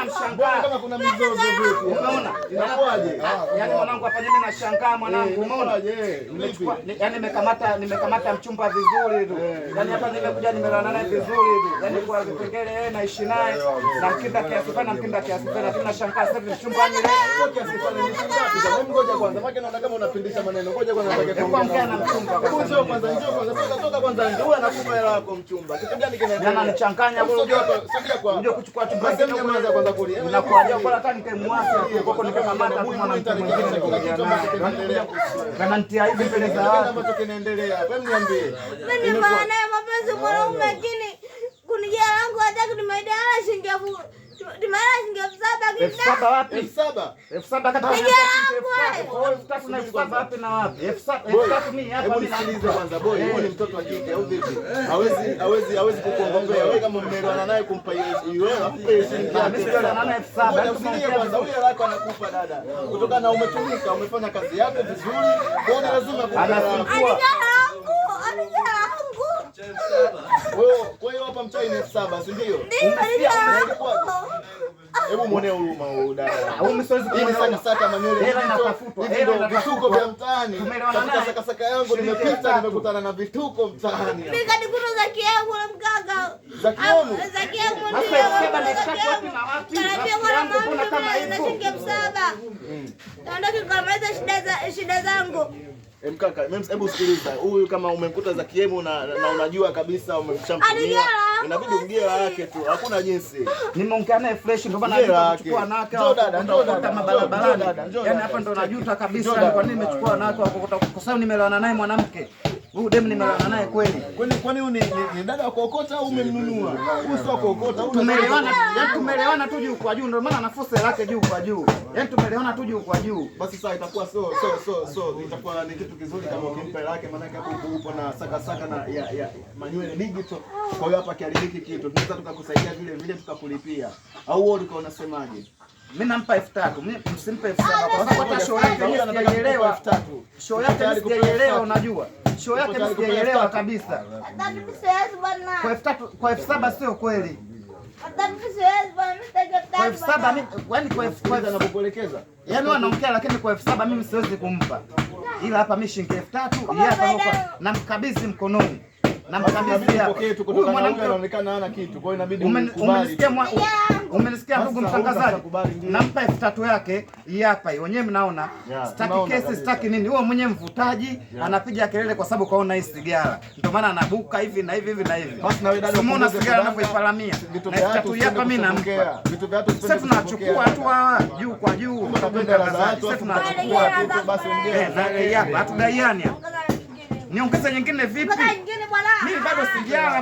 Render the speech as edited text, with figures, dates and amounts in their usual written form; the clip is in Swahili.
namshangaa kama kuna mizozo vipi? Umeona? Inakuaje? Yaani mwanangu hapa mimi nashangaa mwanangu, umeona? Nimechukua yaani nimekamata mchumba vizuri tu. Yaani hapa nimekuja nimelala naye vizuri tu. Yaani kwa vipengele yeye naishi naye na mkinda kiasi fulani lakini nashangaa sasa hivi mchumba ni leo kiasi fulani ni ngapi? Ngoja kwanza. Maana naona kama unapindisha maneno. Ngoja kwanza nataka kuongea na mchumba. Njoo kwanza. Toka kwanza nje. Wewe anakupa hela yako mchumba. Kitu gani kinaendelea? Jana nichanganya wewe sogea kwa. Unajua kuchukua chumba sema kwanza kwanza kuli. Inakuaje kwa hata nikemwasi huko nikamata tu mwanamke mwingine kana nitia hivi mbele za watu ambacho kinaendelea. Wewe niambie. Mimi maana ya mapenzi mwanaume lakini kunijia langu hata kunimaidia shilingi 7,000 wapi? 7,000 kata 3,000 wapi na wapi? 3,000 mimi hapa mimi nisikilize kwanza boy, wewe ni mtoto wa kike au vipi? Hawezi kukuongopea wewe kama mmeelewana naye kumpa hiyo akupe shilingi yake. Mimi ndio naye 7,000 tunaongea kwanza, huyo lako anakupa dada. Kutokana na umetumika, umefanya kazi yako vizuri, kwa hiyo lazima anafungua. Wewe kwa hiyo hapa mchai ni 7,000, si ndio? Hebu muone huruma huyu dada. Au msiwezi kuona saka manywele. Hela inatafutwa. Hela vituko vya mtaani. Katika saka yangu nimepita nimekutana na vituko mtaani. Mimi kadikuta zaki yangu na mganga. Zaki yangu. Zaki yangu ndio. Sasa nataka wapi na wapi? Yangu mbona kama hivyo? Naondoka kumaliza shida zangu. Mkaka, hebu sikiliza. Huyu kama umemkuta za kiemu na unajua kabisa umemshamtumia, inabidi umgie yake tu. Hakuna jinsi. Nimeongea naye fresh ndio maana kuchukua naka. Ndio dada mabarabarani. Yaani hapa ndo najuta kabisa kwa nini nimechukua naka kwa sababu nimelewana naye mwanamke. Huyu demu nimelewana naye kweli. Kwani huyu ni dada wa kuokota au umemnunua? Huyu sio kuokota, huyu tumelewana tu juu kwa juu ndio maana nafusa lake juu kwa juu. Yaani tumelewana tu juu kwa juu. Basi sasa itakuwa so itakuwa ni kitu kizuri kama ukimpa lake, maana hapo upo na saka na ya manywele digital. Kwa hiyo hapa kiharibiki kitu. Tunaweza tukakusaidia vile tukakulipia. Au wewe ulikuwa unasemaje? Mimi nampa 3,000. Mimi msimpe 7,000 kwa sababu hata show yake mimi sijaelewa 3,000. Show yake mimi sijaelewa unajua. Show yake mimi sijaelewa kabisa. Kwa 3,000 kwa 7,000 sio kweli. Kwa 7,000 mimi yaani kwa 7,000 anapokuelekeza. Yaani wanaongea lakini kwa 7,000 mimi siwezi kumpa. Ila hapa mimi shilingi 3,000 yeye hapa namkabidhi mkononi. Namkabidhi hapa. Huyu mwanamke anaonekana hana kitu. Kwa hiyo inabidi umenisikia ndugu mtangazaji? Nampa 3,000 yake hii hapa. Wenyewe mnaona sitaki kesi, sitaki nini. Huyo mwenyewe mvutaji anapiga kelele kwa sababu kaona hii sigara. Ndio maana anabuka hivi na hivi na hivi. Basi na wewe dada umeona sigara anavyoipalamia. Na 3,000 hapa mimi nampa. Vitu vya watu sasa tunachukua tu juu kwa juu. Unapenda la watu sasa tunachukua tu basi ongea. Hatudaiani. Niongeze nyingine vipi? Mimi bado sijala.